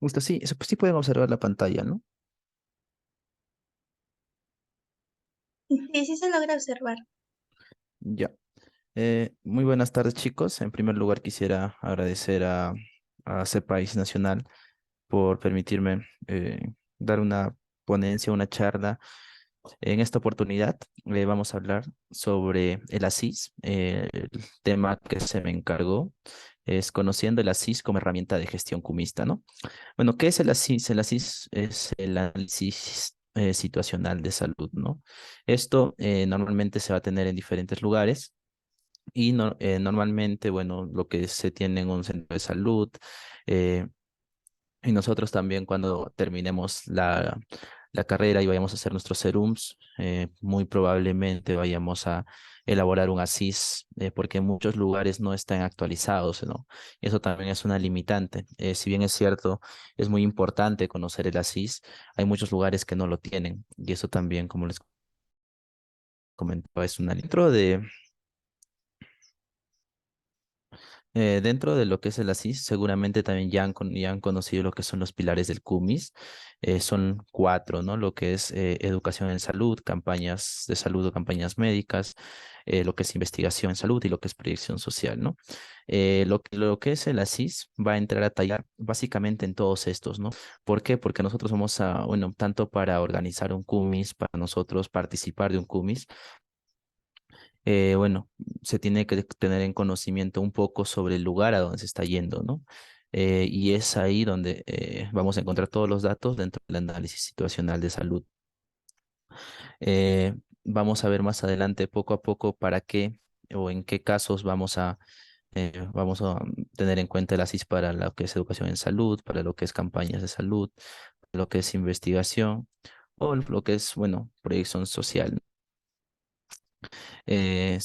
Justo sí, eso, pues sí pueden observar la pantalla, ¿no? Sí, sí se logra observar. Ya. Muy buenas tardes, chicos. En primer lugar, quisiera agradecer a País Nacional por permitirme dar una ponencia, una charla. En esta oportunidad vamos a hablar sobre el ASIS. El tema que se me encargó es conociendo el ASIS como herramienta de gestión cumista, ¿no? Bueno, ¿qué es el ASIS? El ASIS es el análisis situacional de salud, ¿no? Esto normalmente se va a tener en diferentes lugares y normalmente, bueno, lo que se tiene en un centro de salud, eh, y nosotros también cuando terminemos la carrera y vayamos a hacer nuestros serums, muy probablemente vayamos a elaborar un ASIS, porque en muchos lugares no están actualizados, ¿no? Eso también es una limitante. Si bien es cierto, es muy importante conocer el ASIS, hay muchos lugares que no lo tienen. Y eso también, como les comentaba, es una dentro dentro de lo que es el ASIS, seguramente también ya han conocido lo que son los pilares del CUMIS. Son cuatro, ¿no? Lo que es educación en salud, campañas de salud o campañas médicas, lo que es investigación en salud y lo que es proyección social, ¿no? Lo que es el ASIS va a entrar a tallar básicamente en todos estos, ¿no? ¿Por qué? Porque nosotros vamos a, bueno, tanto para organizar un CUMIS, para nosotros participar de un CUMIS, bueno, se tiene que tener en conocimiento un poco sobre el lugar a donde se está yendo, ¿no? Y es ahí donde vamos a encontrar todos los datos dentro del análisis situacional de salud. Vamos a ver más adelante, poco a poco, para qué o en qué casos vamos a tener en cuenta el ASIS para lo que es educación en salud, para lo que es campañas de salud, para lo que es investigación o lo que es, bueno, proyección social. Eh,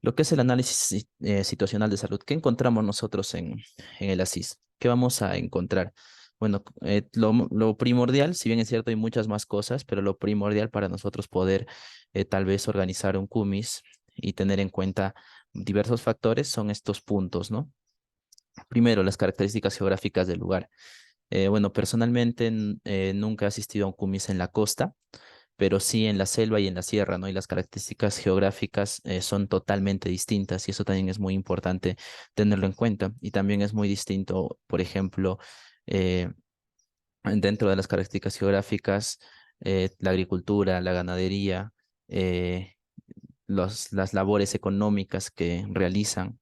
Lo que es el análisis situacional de salud, ¿qué encontramos nosotros en el ASIS? ¿Qué vamos a encontrar? Bueno, lo primordial, si bien es cierto, hay muchas más cosas, pero lo primordial para nosotros poder tal vez organizar un CUMIS y tener en cuenta diversos factores son estos puntos, ¿no? Primero, las características geográficas del lugar. Bueno, personalmente nunca he asistido a un CUMIS en la costa, pero sí en la selva y en la sierra, ¿no? Y las características geográficas son totalmente distintas y eso también es muy importante tenerlo en cuenta. Y también es muy distinto, por ejemplo, eh, dentro de las características geográficas, la agricultura, la ganadería, eh, las labores económicas que realizan.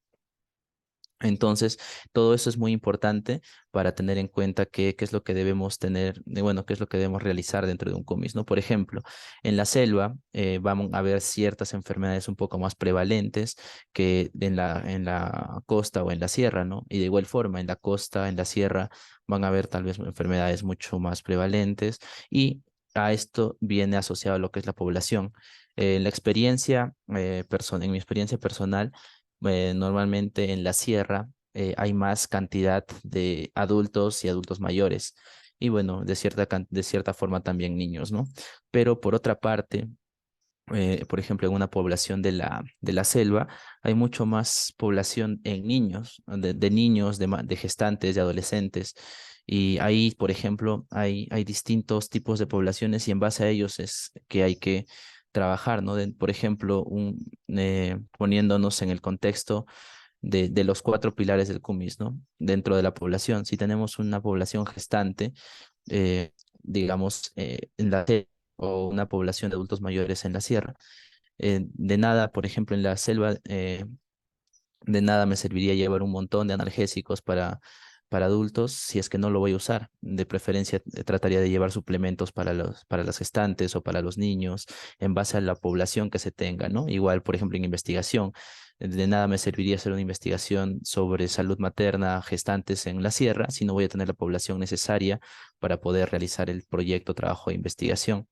Entonces, todo eso es muy importante para tener en cuenta qué es lo que debemos tener, bueno, qué es lo que debemos realizar dentro de un CUMIS, ¿no? Por ejemplo, en la selva vamos a ver ciertas enfermedades un poco más prevalentes que en la costa o en la sierra, ¿no? Y de igual forma, en la costa, en la sierra, van a haber tal vez enfermedades mucho más prevalentes y a esto viene asociado lo que es la población. En mi experiencia personal, normalmente en la sierra hay más cantidad de adultos y adultos mayores. Y bueno, de cierta forma también niños, ¿no? Pero por otra parte, por ejemplo, en una población de la selva, hay mucho más población en niños, de niños, de gestantes, de adolescentes. Y ahí, por ejemplo, hay distintos tipos de poblaciones y en base a ellos es que hay que trabajar, ¿no? Por ejemplo, poniéndonos en el contexto de los cuatro pilares del CUMIS, ¿no? Dentro de la población. Si tenemos una población gestante, digamos, en la o una población de adultos mayores en la sierra. De nada, por ejemplo, en la selva, de nada me serviría llevar un montón de analgésicos para adultos si es que no lo voy a usar. De preferencia, trataría de llevar suplementos para las gestantes o para los niños en base a la población que se tenga, ¿no? Igual, por ejemplo, en investigación. De nada me serviría hacer una investigación sobre salud materna, gestantes en la sierra, si no voy a tener la población necesaria para poder realizar el proyecto, trabajo de investigación.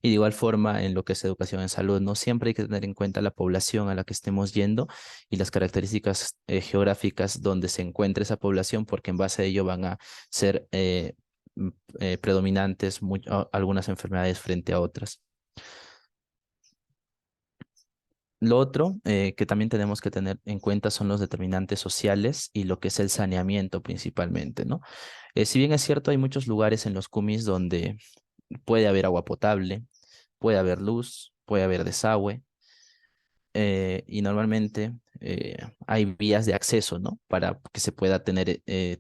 Y de igual forma, en lo que es educación en salud, no siempre hay que tener en cuenta la población a la que estemos yendo y las características geográficas donde se encuentre esa población, porque en base a ello van a ser predominantes algunas enfermedades frente a otras. Lo otro que también tenemos que tener en cuenta son los determinantes sociales y lo que es el saneamiento principalmente, ¿no? Si bien es cierto, hay muchos lugares en los cumis donde puede haber agua potable, puede haber luz, puede haber desagüe, y normalmente hay vías de acceso, ¿no? Para que se pueda tener eh,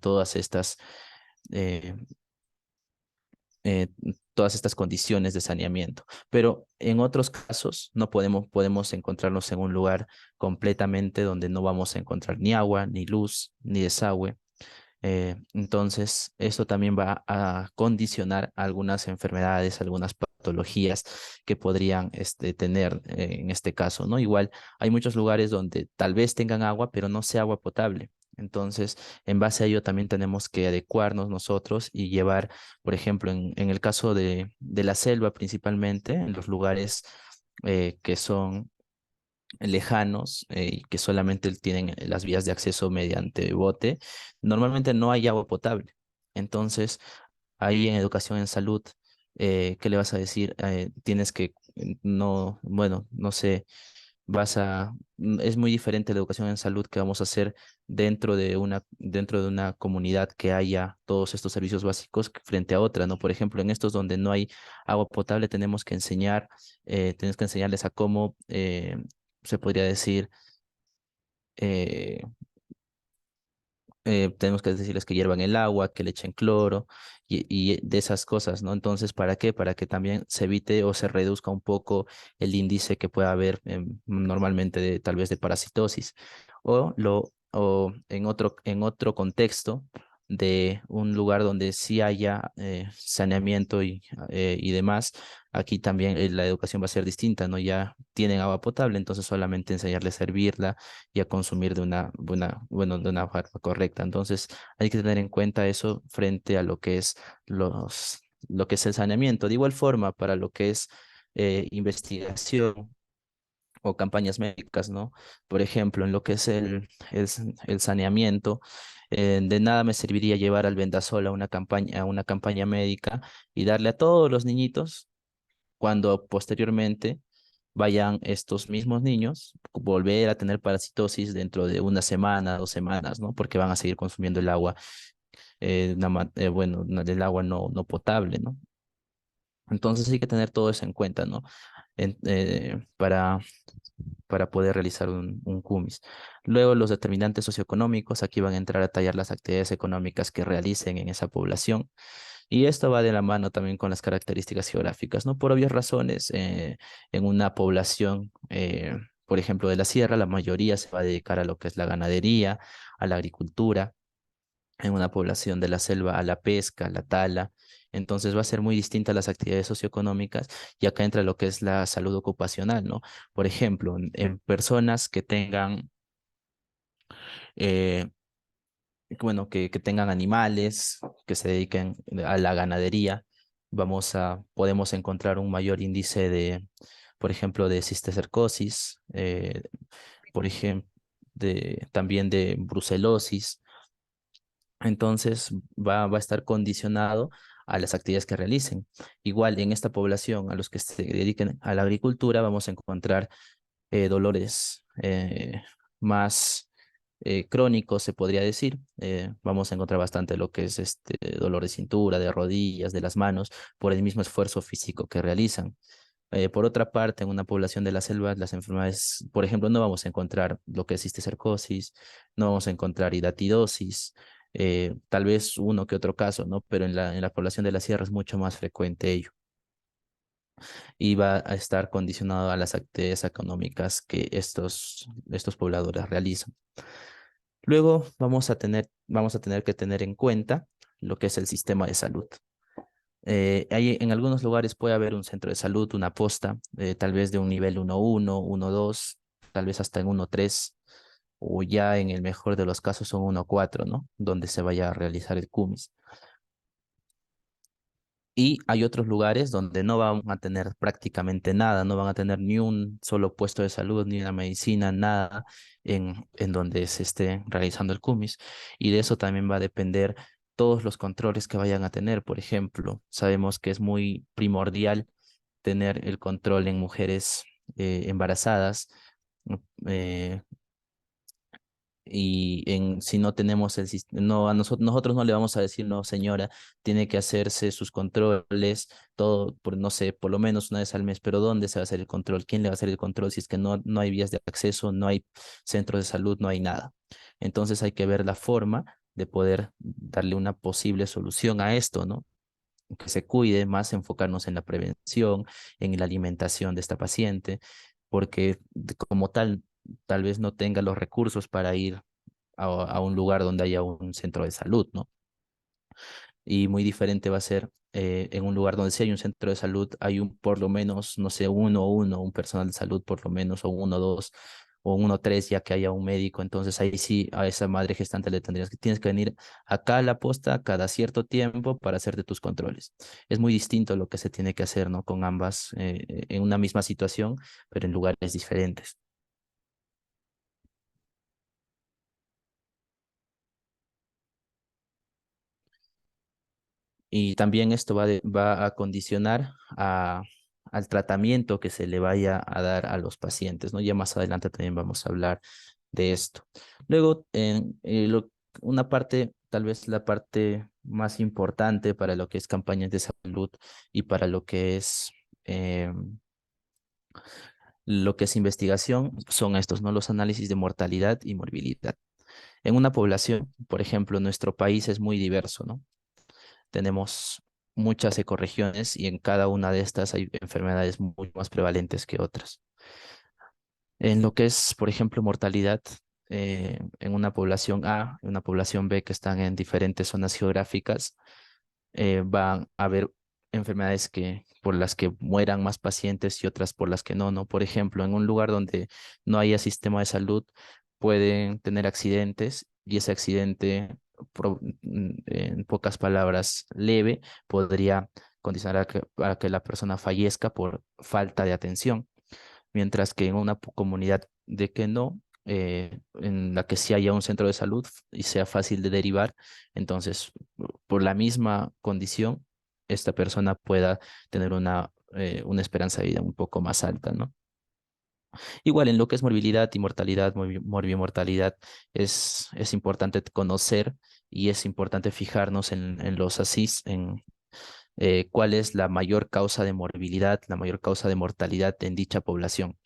eh, todas estas condiciones de saneamiento. Pero en otros casos no podemos encontrarnos en un lugar completamente donde no vamos a encontrar ni agua, ni luz, ni desagüe. Entonces, esto también va a condicionar algunas enfermedades, algunas patologías que podrían tener en este caso, ¿no? Igual hay muchos lugares donde tal vez tengan agua, pero no sea agua potable. Entonces, en base a ello también tenemos que adecuarnos nosotros y llevar, por ejemplo, en el caso de la selva principalmente, en los lugares que son lejanos y que solamente tienen las vías de acceso mediante bote, normalmente no hay agua potable. Entonces, ahí en educación en salud, ¿qué le vas a decir? Tienes que, no, bueno, no sé, es muy diferente la educación en salud que vamos a hacer dentro de una comunidad que haya todos estos servicios básicos frente a otra, ¿no? Por ejemplo, en estos donde no hay agua potable, tenemos que enseñarles a cómo, se podría decir, eh, tenemos que decirles que hiervan el agua, que le echen cloro y de esas cosas, ¿no? Entonces, ¿para qué? Para que también se evite o se reduzca un poco el índice que pueda haber normalmente tal vez de parasitosis. O en otro contexto de un lugar donde sí haya saneamiento y demás, aquí también la educación va a ser distinta, ¿no? Ya tienen agua potable, entonces solamente enseñarles a servirla y a consumir de una bueno, de una forma correcta. Entonces, hay que tener en cuenta eso frente a lo que es lo que es el saneamiento. De igual forma, para lo que es investigación o campañas médicas, ¿no? Por ejemplo, en lo que es el saneamiento, de nada me serviría llevar al Vendasol a una campaña médica y darle a todos los niñitos cuando posteriormente vayan estos mismos niños volver a tener parasitosis dentro de una semana, 2 semanas, ¿no? Porque van a seguir consumiendo el agua, bueno, el agua no potable, ¿no? Entonces hay que tener todo eso en cuenta, ¿no? En- eh, para, para poder realizar un CUMIS. Luego, los determinantes socioeconómicos, aquí van a entrar a tallar las actividades económicas que realicen en esa población. Y esto va de la mano también con las características geográficas, ¿no? Por obvias razones, en una población, por ejemplo, de la sierra, la mayoría se va a dedicar a lo que es la ganadería, a la agricultura, en una población de la selva a la pesca, a la tala. Entonces va a ser muy distinta las actividades socioeconómicas y acá entra lo que es la salud ocupacional, ¿no? Por ejemplo, en personas que tengan eh, bueno, que tengan animales, que se dediquen a la ganadería, podemos encontrar un mayor índice por ejemplo, de cisticercosis, por ejemplo, también de brucelosis. Entonces va a estar condicionado a las actividades que realicen. Igual en esta población, a los que se dediquen a la agricultura, vamos a encontrar dolores más crónicos, se podría decir. Vamos a encontrar bastante lo que es dolor de cintura, de rodillas, de las manos, por el mismo esfuerzo físico que realizan. Por otra parte, en una población de la selva, las enfermedades, por ejemplo, no vamos a encontrar lo que es cisticercosis, no vamos a encontrar hidatidosis, tal vez uno que otro caso, ¿no? Pero en la población de la sierra es mucho más frecuente ello y va a estar condicionado a las actividades económicas que estos pobladores realizan. Luego vamos a tener que tener en cuenta lo que es el sistema de salud. En algunos lugares puede haber un centro de salud, una posta, tal vez de un nivel 1.1, 1.2, tal vez hasta en 1.3, o ya en el mejor de los casos son 1.4, ¿no? Donde se vaya a realizar el CUMIS. Y hay otros lugares donde no van a tener prácticamente nada, no van a tener ni un solo puesto de salud, ni una medicina, nada en donde se esté realizando el CUMIS. Y de eso también va a depender todos los controles que vayan a tener. Por ejemplo, sabemos que es muy primordial tener el control en mujeres embarazadas, eh, si no tenemos no, nosotros no le vamos a decir, no, señora, tiene que hacerse sus controles, todo, por, no sé, por lo menos una vez al mes, pero ¿dónde se va a hacer el control? ¿Quién le va a hacer el control si es que no hay vías de acceso, no hay centros de salud, no hay nada? Entonces hay que ver la forma de poder darle una posible solución a esto, ¿no? Que se cuide, más enfocarnos en la prevención, en la alimentación de esta paciente, porque como tal vez no tenga los recursos para ir a un lugar donde haya un centro de salud, ¿no? Y muy diferente va a ser en un lugar donde sí hay un centro de salud, hay un por lo menos, no sé, un personal de salud por lo menos, o uno, dos, o uno, tres, ya que haya un médico. Entonces ahí sí a esa madre gestante le tienes que venir acá a la posta cada cierto tiempo para hacerte tus controles. Es muy distinto lo que se tiene que hacer, ¿no? Con ambas en una misma situación, pero en lugares diferentes. Y también esto va a condicionar al tratamiento que se le vaya a dar a los pacientes, ¿no? Ya más adelante también vamos a hablar de esto. Luego, una parte, tal vez la parte más importante para lo que es campañas de salud y para eh, lo que es investigación, son estos, ¿no? Los análisis de mortalidad y morbilidad. En una población, por ejemplo, nuestro país es muy diverso, ¿no? Tenemos muchas ecorregiones y en cada una de estas hay enfermedades muy más prevalentes que otras. En lo que es, por ejemplo, mortalidad en una población A, en una población B que están en diferentes zonas geográficas, van a haber enfermedades por las que mueran más pacientes y otras por las que no, ¿no? Por ejemplo, en un lugar donde no haya sistema de salud, pueden tener accidentes y ese accidente, en pocas palabras, leve, podría condicionar a que la persona fallezca por falta de atención, mientras que en una comunidad de que no, en la que sí haya un centro de salud y sea fácil de derivar, entonces por la misma condición, esta persona pueda tener una esperanza de vida un poco más alta, ¿no? Igual en lo que es morbilidad y mortalidad, morbimortalidad, es importante conocer y es importante fijarnos en los ASIS, en cuál es la mayor causa de morbilidad, la mayor causa de mortalidad en dicha población.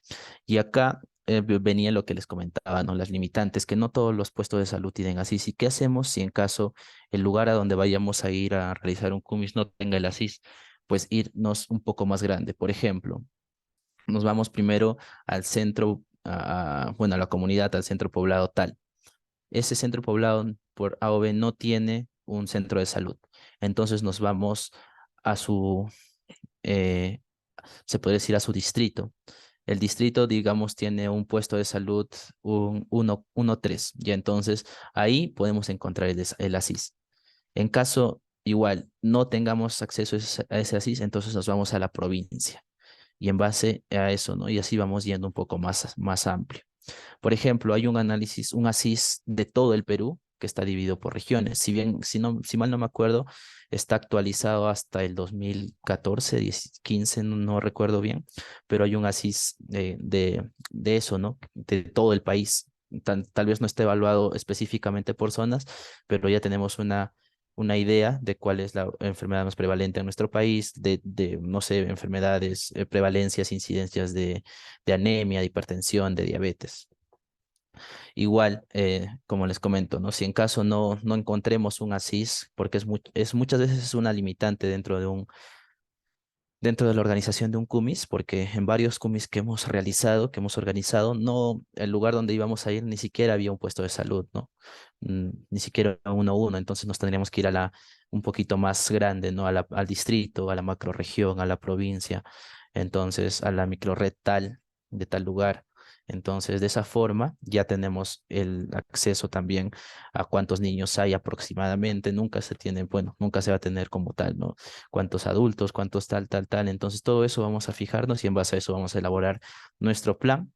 Y acá venía lo que les comentaba, ¿no? Las limitantes, que no todos los puestos de salud tienen ASIS. ¿Y qué hacemos si en caso el lugar a donde vayamos a ir a realizar un CUMIS no tenga el ASIS? Pues irnos un poco más grande. Por ejemplo, nos vamos primero al centro, bueno, a la comunidad, al centro poblado tal. Ese centro poblado por A o B no tiene un centro de salud. Entonces nos vamos a eh, se puede decir a su distrito. El distrito, digamos, tiene un puesto de salud, un 1-3, y entonces ahí podemos encontrar el ASIS. En caso igual no tengamos acceso a ese ASIS, entonces nos vamos a la provincia. Y en base a eso, ¿no? Y así vamos yendo un poco más amplio. Por ejemplo, hay un análisis, un ASIS de todo el Perú que está dividido por regiones. Si bien, si mal no me acuerdo, está actualizado hasta el 2014, 15, no recuerdo bien, pero hay un ASIS de eso, ¿no? De todo el país. Tal vez no esté evaluado específicamente por zonas, pero ya tenemos una idea de cuál es la enfermedad más prevalente en nuestro país, no sé, enfermedades, prevalencias, incidencias de anemia, de hipertensión, de diabetes. Igual, como les comento, ¿no? Si en caso no encontremos un ASIS, porque es muchas veces es una limitante dentro de la organización de un CUMIS, porque en varios CUMIS que hemos realizado, que hemos organizado, no, el lugar donde íbamos a ir ni siquiera había un puesto de salud, ¿no? Ni siquiera uno a uno, entonces nos tendríamos que ir un poquito más grande, ¿no? Al distrito, a la macrorregión, a la provincia, entonces a la microred tal, de tal lugar. Entonces, de esa forma ya tenemos el acceso también a cuántos niños hay aproximadamente. Nunca se tiene, bueno, nunca se va a tener como tal, ¿no? Cuántos adultos, cuántos tal. Entonces, todo eso vamos a fijarnos y en base a eso vamos a elaborar nuestro plan,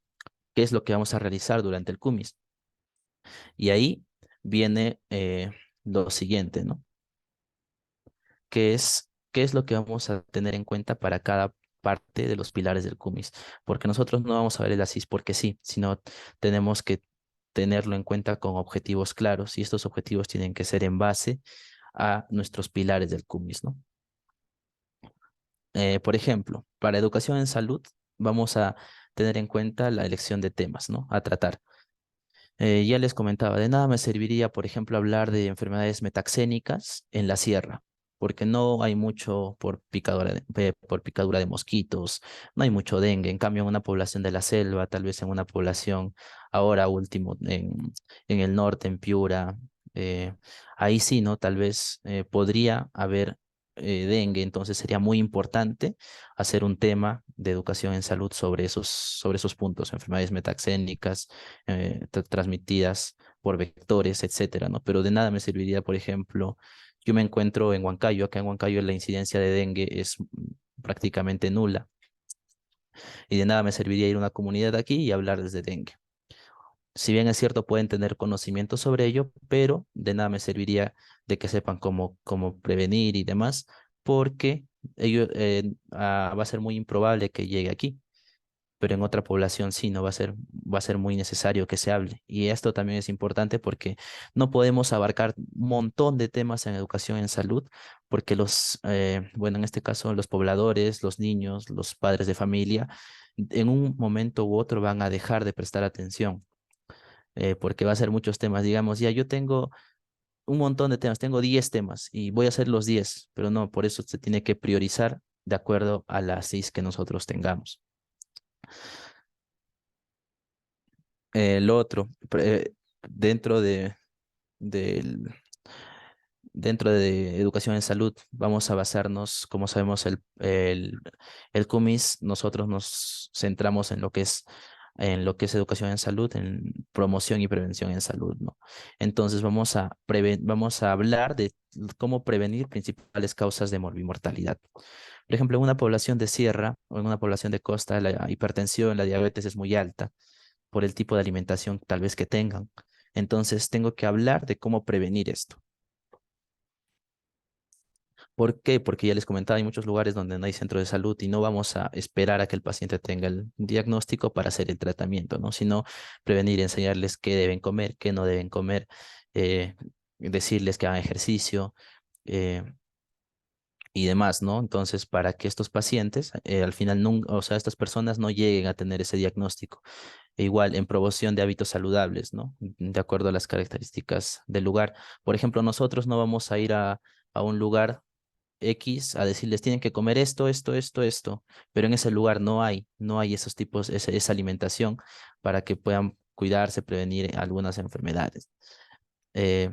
qué es lo que vamos a realizar durante el CUMIS. Y ahí viene lo siguiente, ¿no? ¿Qué es lo que vamos a tener en cuenta para cada parte de los pilares del CUMIS, porque nosotros no vamos a ver el ASIS porque sí, sino tenemos que tenerlo en cuenta con objetivos claros y estos objetivos tienen que ser en base a nuestros pilares del CUMIS, ¿no? Por ejemplo, para educación en salud vamos a tener en cuenta la elección de temas, ¿no? A tratar. Ya les comentaba, de nada me serviría, por ejemplo, hablar de enfermedades metaxénicas en la sierra, porque no hay mucho por picadura de mosquitos, no hay mucho dengue. En cambio, en una población de la selva, tal vez en una población ahora último en el norte, en Piura, eh, ahí sí, ¿no? Tal vez podría haber dengue, entonces sería muy importante hacer un tema de educación en salud sobre esos puntos, enfermedades metaxénicas transmitidas por vectores, etcétera, ¿no? Pero de nada me serviría, por ejemplo, yo me encuentro en Huancayo, acá en Huancayo la incidencia de dengue es prácticamente nula, y de nada me serviría ir a una comunidad aquí y hablar desde dengue. Si bien es cierto, pueden tener conocimiento sobre ello, pero de nada me serviría de que sepan cómo prevenir y demás, porque va a ser muy improbable que llegue aquí, pero en otra población sí, no va a ser muy necesario que se hable. Y esto también es importante porque no podemos abarcar un montón de temas en educación en salud, porque bueno, en este caso, los pobladores, los niños, los padres de familia, en un momento u otro van a dejar de prestar atención, porque va a ser muchos temas. Digamos, ya yo tengo un montón de temas, tengo 10 temas y voy a hacer los 10, pero no, por eso se tiene que priorizar de acuerdo a las 6 que nosotros tengamos. Lo otro, dentro del, dentro de educación en salud, vamos a basarnos, como sabemos, el CUMIS, nosotros nos centramos en lo que es educación en salud, en promoción y prevención en salud, ¿no? Entonces vamos a hablar de cómo prevenir principales causas de morbimortalidad. Por ejemplo, en una población de sierra o en una población de costa, la hipertensión, la diabetes es muy alta por el tipo de alimentación tal vez que tengan. Entonces, tengo que hablar de cómo prevenir esto. ¿Por qué? Porque ya les comentaba, hay muchos lugares donde no hay centro de salud y no vamos a esperar a que el paciente tenga el diagnóstico para hacer el tratamiento, ¿no? Sino prevenir, enseñarles qué deben comer, qué no deben comer, eh, decirles que hagan ejercicio eh, y demás, ¿no? Entonces, para que estos pacientes, al final, nunca, o sea, estas personas no lleguen a tener ese diagnóstico. E igual, en promoción de hábitos saludables, ¿no? De acuerdo a las características del lugar. Por ejemplo, nosotros no vamos a ir a un lugar X a decirles tienen que comer esto, pero en ese lugar no hay esos tipos, esa alimentación para que puedan cuidarse, prevenir algunas enfermedades. Eh,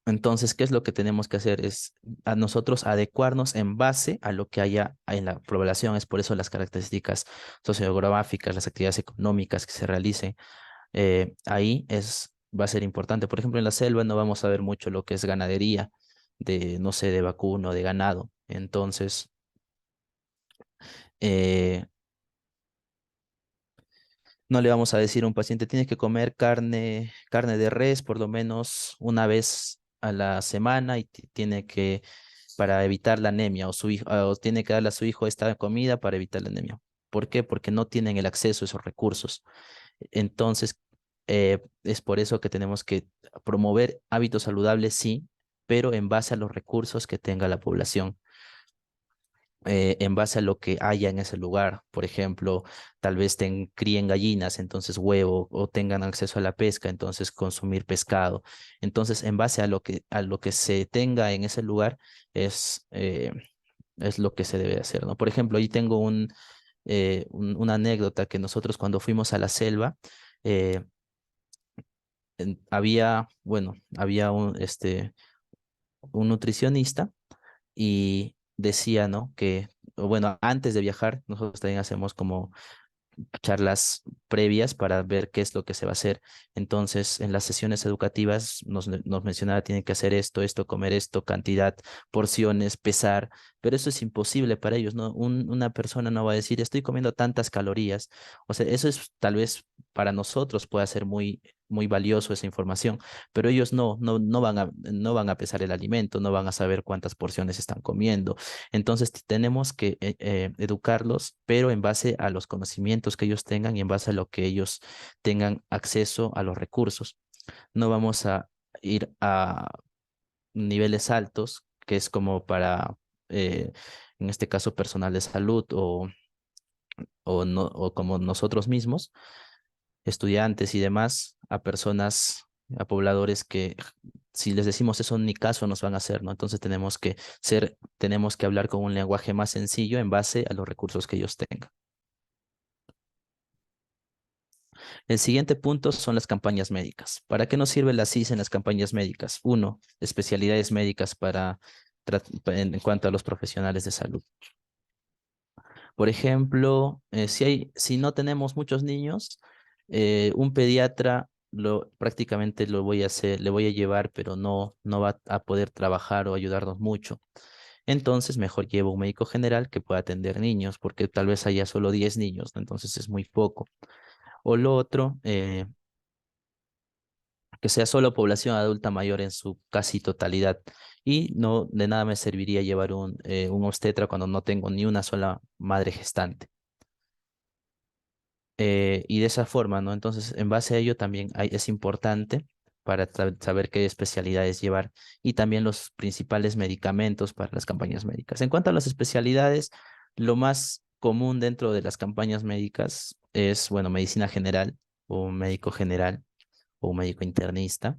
entonces, ¿qué es lo que tenemos que hacer? Es a nosotros adecuarnos en base a lo que haya en la población. Es por eso las características sociográficas, las actividades económicas que se realicen va a ser importante. Por ejemplo, en la selva no vamos a ver mucho lo que es ganadería no sé, de vacuno, de ganado. Entonces, eh, no le vamos a decir a un paciente, tiene que comer carne de res por lo menos una vez a la semana y tiene que, para evitar la anemia, o tiene que darle a su hijo esta comida para evitar la anemia. ¿Por qué? Porque no tienen el acceso a esos recursos. Entonces, es por eso que tenemos que promover hábitos saludables, sí, pero en base a los recursos que tenga la población, en base a lo que haya en ese lugar. Por ejemplo, tal vez críen gallinas, entonces huevo, o tengan acceso a la pesca, entonces consumir pescado. Entonces, en base a lo que se tenga en ese lugar, es, eh, es lo que se debe hacer, ¿no? Por ejemplo, ahí tengo una anécdota que nosotros cuando fuimos a la selva, eh, había un nutricionista y decía, ¿no? Que, o bueno, antes de viajar, nosotros también hacemos como charlas previas para ver qué es lo que se va a hacer. Entonces, en las sesiones educativas nos mencionaba, tienen que hacer esto, comer esto, cantidad, porciones, pesar, pero eso es imposible para ellos, ¿no? Una persona no va a decir, estoy comiendo tantas calorías. O sea, eso es tal vez para nosotros pueda ser muy muy valioso esa información, pero ellos no van a pesar el alimento, no van a saber cuántas porciones están comiendo. Entonces tenemos que educarlos, pero en base a los conocimientos que ellos tengan y en base a lo que ellos tengan acceso a los recursos. No vamos a ir a niveles altos, que es como para, en este caso, personal de salud no, o como nosotros mismos, estudiantes y demás, a personas, a pobladores que si les decimos eso ni caso nos van a hacer, ¿no? Entonces tenemos que hablar con un lenguaje más sencillo en base a los recursos que ellos tengan. El siguiente punto son las campañas médicas. ¿Para qué nos sirve la CIS en las campañas médicas? Uno, especialidades médicas en cuanto a los profesionales de salud. Por ejemplo, si no tenemos muchos niños, un pediatra prácticamente le voy a llevar, pero no va a poder trabajar o ayudarnos mucho. Entonces, mejor llevo un médico general que pueda atender niños, porque tal vez haya solo 10 niños, ¿no? Entonces es muy poco. O lo otro, que sea solo población adulta mayor en su casi totalidad. Y no de nada me serviría llevar un obstetra cuando no tengo ni una sola madre gestante. Y de esa forma, ¿no? Entonces, en base a ello también es importante para saber qué especialidades llevar y también los principales medicamentos para las campañas médicas. En cuanto a las especialidades, lo más común dentro de las campañas médicas es, bueno, medicina general o un médico general o un médico internista,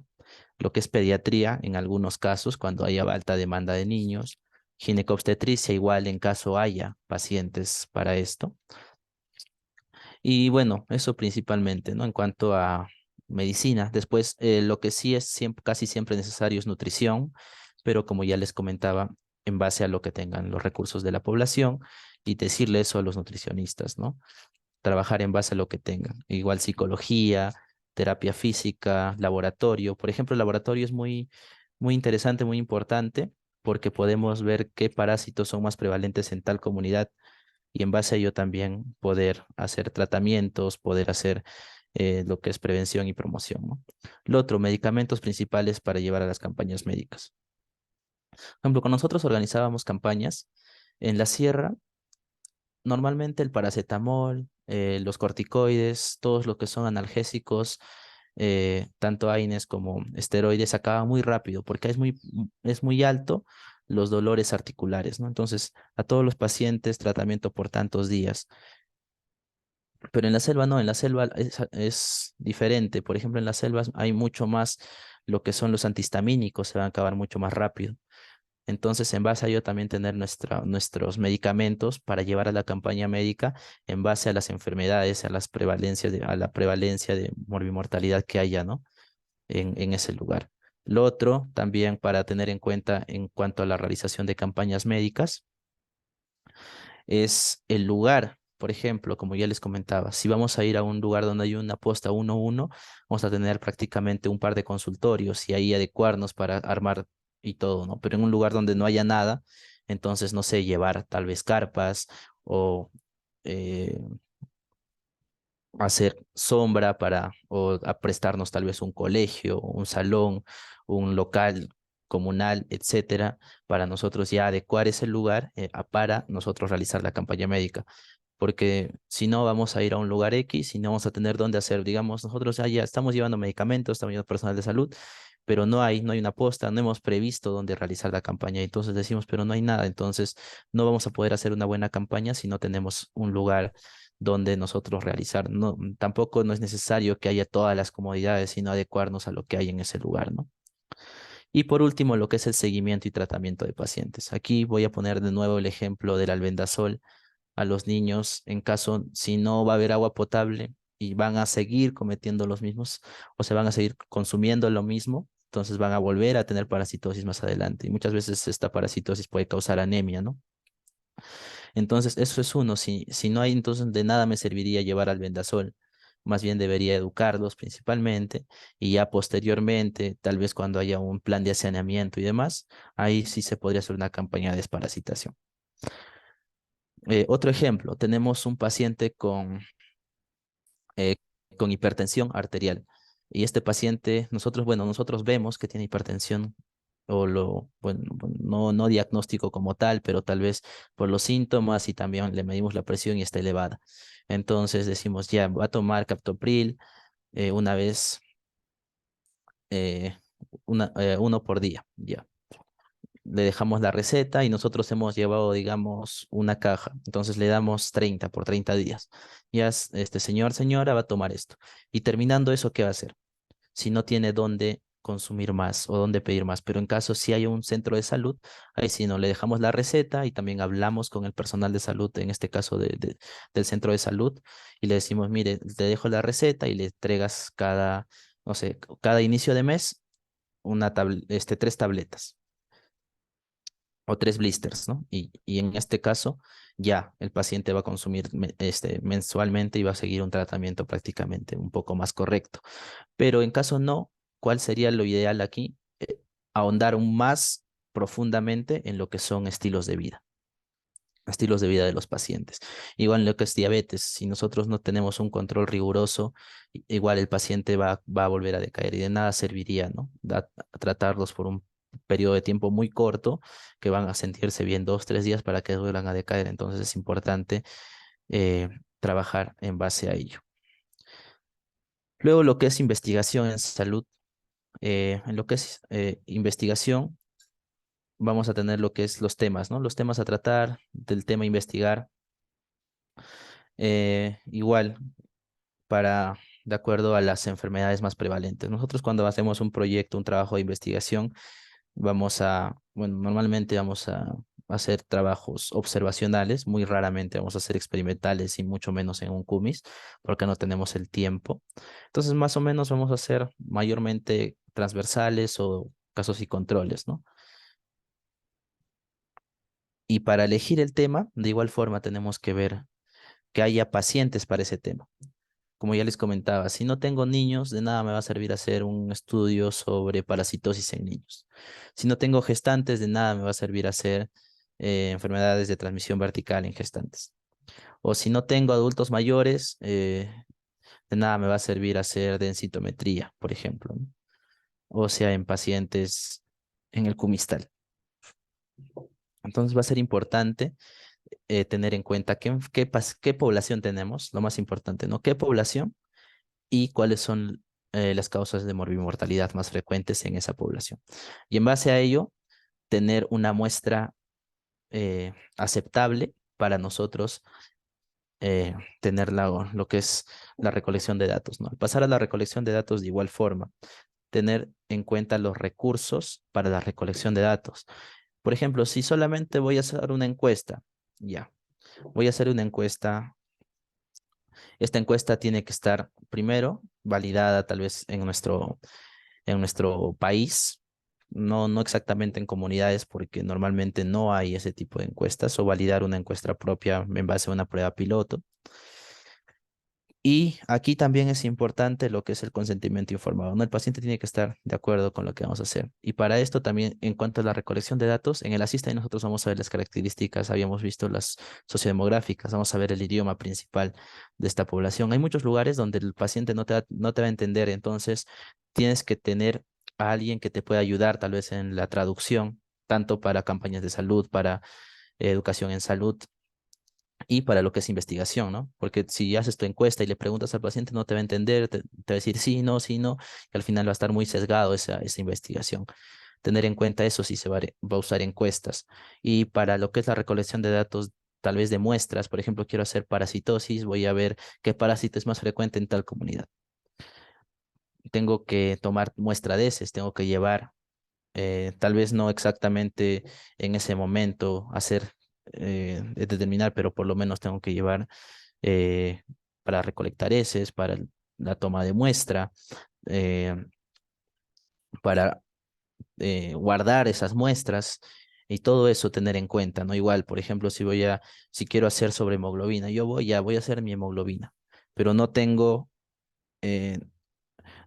lo que es pediatría en algunos casos cuando haya alta demanda de niños, ginecobstetricia igual en caso haya pacientes para esto. Y bueno, eso principalmente, ¿no? En cuanto a medicina. Después, lo que sí es casi siempre necesario es nutrición, pero como ya les comentaba, en base a lo que tengan los recursos de la población y decirle eso a los nutricionistas, ¿no? Trabajar en base a lo que tengan. Igual psicología, terapia física, laboratorio. Por ejemplo, el laboratorio es muy interesante, muy importante, porque podemos ver qué parásitos son más prevalentes en tal comunidad y en base a ello también poder hacer tratamientos, poder hacer lo que es prevención y promoción, ¿no? Lo otro, medicamentos principales para llevar a las campañas médicas. Por ejemplo, cuando nosotros organizábamos campañas en la sierra, normalmente el paracetamol, los corticoides, todos los que son analgésicos, tanto AINES como esteroides, acaban muy rápido porque es muy alto los dolores articulares, ¿no? Entonces, a todos los pacientes, tratamiento por tantos días. Pero en la selva no, en la selva es diferente. Por ejemplo, en las selvas hay mucho más lo que son los antihistamínicos, se van a acabar mucho más rápido. Entonces, en base a ello también tener nuestros medicamentos para llevar a la campaña médica en base a las enfermedades, a la prevalencia de morbimortalidad que haya, ¿no? En ese lugar. Lo otro, también para tener en cuenta en cuanto a la realización de campañas médicas, es el lugar. Por ejemplo, como ya les comentaba, si vamos a ir a un lugar donde hay una posta 1-1, vamos a tener prácticamente un par de consultorios y ahí adecuarnos para armar y todo, ¿no? Pero en un lugar donde no haya nada, entonces, no sé, llevar tal vez carpas o eh, hacer sombra o a prestarnos tal vez un colegio, un salón, un local comunal, etcétera, para nosotros ya adecuar ese lugar para nosotros realizar la campaña médica. Porque si no, vamos a ir a un lugar X y no vamos a tener dónde hacer, digamos, nosotros ya estamos llevando medicamentos, estamos llevando personal de salud, pero no hay una posta, no hemos previsto dónde realizar la campaña. Entonces decimos, pero no hay nada, entonces no vamos a poder hacer una buena campaña si no tenemos un lugar donde nosotros realizar. No, tampoco no es necesario que haya todas las comodidades, sino adecuarnos a lo que hay en ese lugar, ¿no? Y por último, lo que es el seguimiento y tratamiento de pacientes. Aquí voy a poner de nuevo el ejemplo del albendazol a los niños en caso si no va a haber agua potable y van a seguir cometiendo los mismos o se van a seguir consumiendo lo mismo, entonces van a volver a tener parasitosis más adelante. Y muchas veces esta parasitosis puede causar anemia, ¿no? Entonces, eso es uno. Si no hay, entonces de nada me serviría llevar al vendasol. Más bien debería educarlos principalmente y ya posteriormente, tal vez cuando haya un plan de saneamiento y demás, ahí sí se podría hacer una campaña de desparasitación. Otro ejemplo, tenemos un paciente eh, con hipertensión arterial. Y este paciente, nosotros vemos que tiene hipertensión bueno, no diagnóstico como tal, pero tal vez por los síntomas y también le medimos la presión y está elevada. Entonces decimos, ya, va a tomar captopril una vez, eh, uno por día, ya. Le dejamos la receta y nosotros hemos llevado, digamos, una caja. Entonces le damos 30 por 30 días. Ya, este señor, señora, va a tomar esto. Y terminando eso, ¿qué va a hacer? Si no tiene dónde consumir más o dónde pedir más. Pero en caso si hay un centro de salud, ahí sí no le dejamos la receta y también hablamos con el personal de salud, en este caso del centro de salud, y le decimos, mire, te dejo la receta y le entregas cada, no sé, cada inicio de mes tres tabletas o tres blisters, ¿no? Y en este caso, ya el paciente va a consumir mensualmente y va a seguir un tratamiento prácticamente un poco más correcto. Pero en caso no, ¿cuál sería lo ideal aquí? Ahondar aún más profundamente en lo que son estilos de vida de los pacientes. Igual en lo que es diabetes, si nosotros no tenemos un control riguroso, igual el paciente va a volver a decaer y de nada serviría, ¿no? Tratarlos por un periodo de tiempo muy corto, que van a sentirse bien 2, 3 días para que vuelvan a decaer. Entonces es importante eh, trabajar en base a ello. Luego lo que es investigación en salud. En lo que es investigación, vamos a tener lo que es los temas, ¿no? Los temas a tratar, del tema a investigar, igual de acuerdo a las enfermedades más prevalentes. Nosotros cuando hacemos un proyecto, un trabajo de investigación, bueno, normalmente vamos a hacer trabajos observacionales, muy raramente vamos a hacer experimentales y mucho menos en un CUMIS, porque no tenemos el tiempo. Entonces, más o menos vamos a hacer mayormente transversales o casos y controles, ¿no? Y para elegir el tema, de igual forma tenemos que ver que haya pacientes para ese tema. Como ya les comentaba, si no tengo niños, de nada me va a servir hacer un estudio sobre parasitosis en niños. Si no tengo gestantes, de nada me va a servir hacer enfermedades de transmisión vertical en gestantes. O si no tengo adultos mayores, de nada me va a servir hacer densitometría, por ejemplo, ¿no? O sea, en pacientes en el cumistal. Entonces va a ser importante tener en cuenta qué población tenemos, lo más importante, ¿no? ¿Qué población y cuáles son las causas de morbimortalidad más frecuentes en esa población? Y en base a ello, tener una muestra aceptable para nosotros tener lo que es la recolección de datos, ¿no? Al pasar a la recolección de datos de igual forma, tener en cuenta los recursos para la recolección de datos. Por ejemplo, si solamente voy a hacer una encuesta, ya, voy a hacer una encuesta. Esta encuesta tiene que estar primero validada tal vez en nuestro país, no exactamente en comunidades, porque normalmente no hay ese tipo de encuestas, o validar una encuesta propia en base a una prueba piloto. Y aquí también es importante lo que es el consentimiento informado, ¿no? El paciente tiene que estar de acuerdo con lo que vamos a hacer. Y para esto también, en cuanto a la recolección de datos, en el Asista nosotros vamos a ver las características, habíamos visto las sociodemográficas, vamos a ver el idioma principal de esta población. Hay muchos lugares donde el paciente no te va a entender, entonces tienes que tener a alguien que te pueda ayudar tal vez en la traducción, tanto para campañas de salud, para educación en salud y para lo que es investigación, ¿no? Porque si haces tu encuesta y le preguntas al paciente, no te va a entender, te va a decir sí, no, y al final va a estar muy sesgado esa investigación. Tener en cuenta eso si va a usar encuestas. Y para lo que es la recolección de datos, tal vez de muestras, por ejemplo, quiero hacer parasitosis, voy a ver qué parásito es más frecuente en tal comunidad. Tengo que tomar muestra de heces, tengo que llevar tal vez no exactamente en ese momento hacer, determinar, pero por lo menos tengo que llevar eh, para recolectar heces, para la toma de muestra, eh, para guardar esas muestras y todo eso tener en cuenta, ¿no? Igual, por ejemplo, si quiero hacer sobre hemoglobina, voy a hacer mi hemoglobina, pero eh,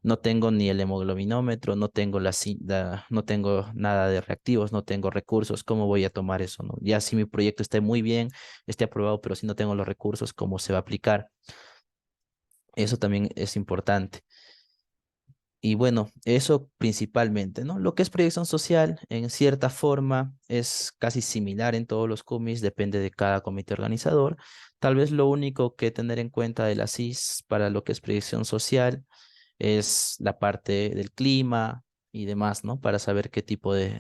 no tengo ni el hemoglobinómetro, no tengo nada de reactivos, no tengo recursos, ¿cómo voy a tomar eso, no? Ya si mi proyecto esté muy bien, esté aprobado, pero si no tengo los recursos, ¿cómo se va a aplicar? Eso también es importante. Y bueno, eso principalmente, ¿no? Lo que es proyección social, en cierta forma, es casi similar en todos los CUMIS, depende de cada comité organizador. Tal vez lo único que tener en cuenta de la CIS para lo que es proyección social es la parte del clima y demás, ¿no? Para saber qué tipo de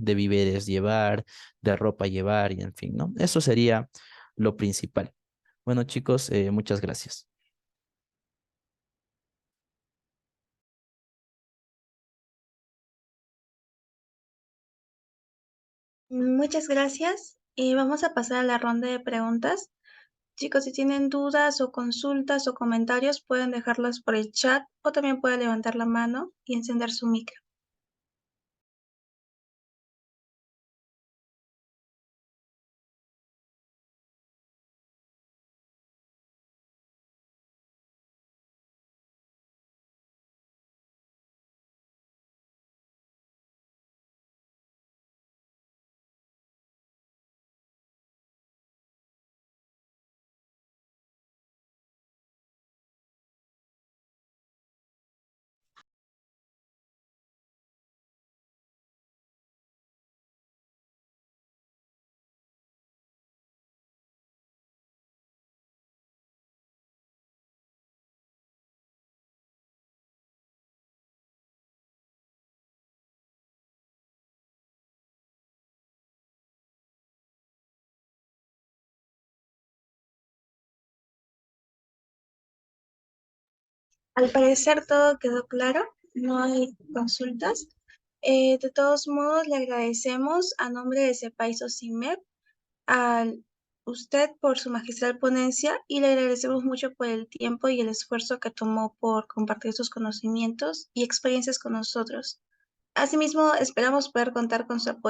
víveres llevar, de ropa llevar y en fin, ¿no? Eso sería lo principal. Bueno, chicos, muchas gracias. Muchas gracias. Vamos a pasar a la ronda de preguntas. Chicos, si tienen dudas o consultas o comentarios, pueden dejarlos por el chat o también pueden levantar la mano y encender su micro. Al parecer todo quedó claro, no hay consultas. De todos modos, le agradecemos a nombre de CEPAISO CIMEP a usted por su magistral ponencia y le agradecemos mucho por el tiempo y el esfuerzo que tomó por compartir sus conocimientos y experiencias con nosotros. Asimismo, esperamos poder contar con su apoyo